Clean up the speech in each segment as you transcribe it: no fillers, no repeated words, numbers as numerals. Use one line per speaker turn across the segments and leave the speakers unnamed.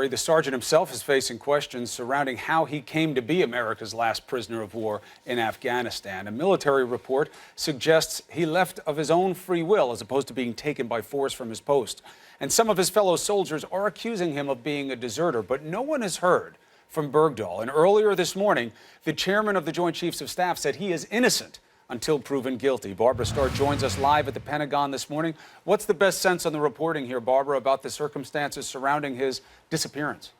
military. The sergeant himself is facing questions surrounding how he came to be America's last prisoner of war in Afghanistan. A military report suggests he left of his own free will as opposed to being taken by force from his post. And some of his fellow soldiers are accusing him of being a deserter, but no one has heard from Bergdahl. And earlier this morning, the chairman of the Joint Chiefs of Staff said he is innocent until proven guilty. Barbara Starr joins us live at the Pentagon this morning. What's the best sense on the reporting here, Barbara, about the circumstances surrounding his disappearance?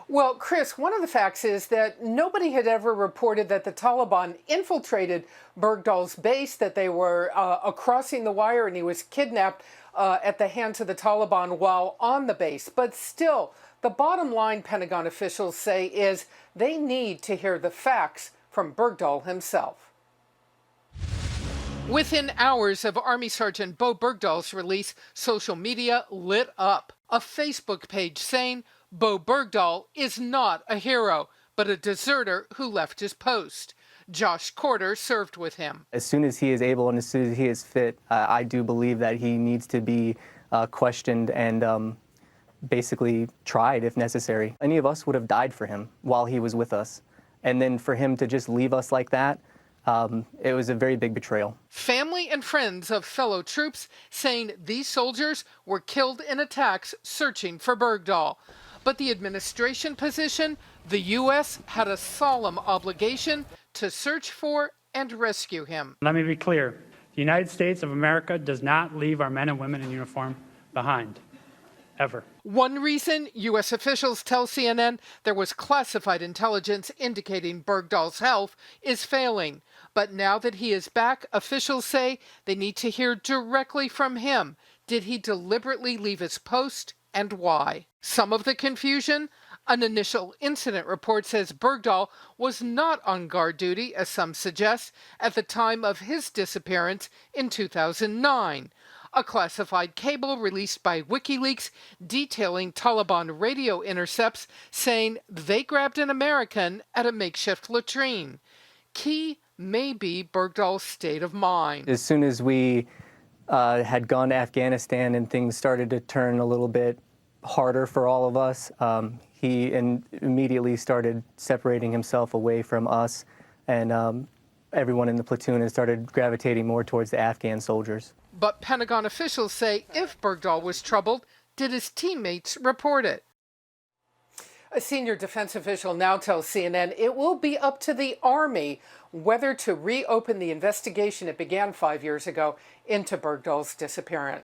Well, Chris, one of the facts is that nobody had ever reported that the Taliban infiltrated Bergdahl's base, that they were crossing the wire and he was kidnapped at the hands of the Taliban while on the base. But still, the bottom line, Pentagon officials say, is they need to hear the facts from Bergdahl himself. Within hours of Army Sergeant Bo Bergdahl's release, social media lit up. A Facebook page saying Bo Bergdahl is not a hero, but a deserter who left his post. Josh Corder served with him.
As soon as he is able and as soon as he is fit, I do believe that he needs to be questioned and basically tried if necessary. Any of us would have died for him while he was with us. And then for him to just leave us like that, it was a very big betrayal.
Family and friends of fellow troops saying these soldiers were killed in attacks searching for Bergdahl. But the administration position, the U.S. had a solemn obligation to search for and rescue him.
Let me be clear. The United States of America does not leave our men and women in uniform behind. Ever.
One reason, U.S. officials tell CNN, there was classified intelligence indicating Bergdahl's health is failing. But now that he is back, officials say they need to hear directly from him. Did he deliberately leave his post and why? Some of the confusion? An initial incident report says Bergdahl was not on guard duty, as some suggest, at the time of his disappearance in 2009. A classified cable released by WikiLeaks detailing Taliban radio intercepts saying they grabbed an American at a makeshift latrine. Key may be Bergdahl's state of mind.
As soon as we had gone to Afghanistan and things started to turn a little bit harder for all of us, he immediately started separating himself away from us and everyone in the platoon and started gravitating more towards the Afghan soldiers.
But Pentagon officials say if Bergdahl was troubled, did his teammates report it? A senior defense official now tells CNN it will be up to the Army whether to reopen the investigation it began 5 years ago into Bergdahl's disappearance.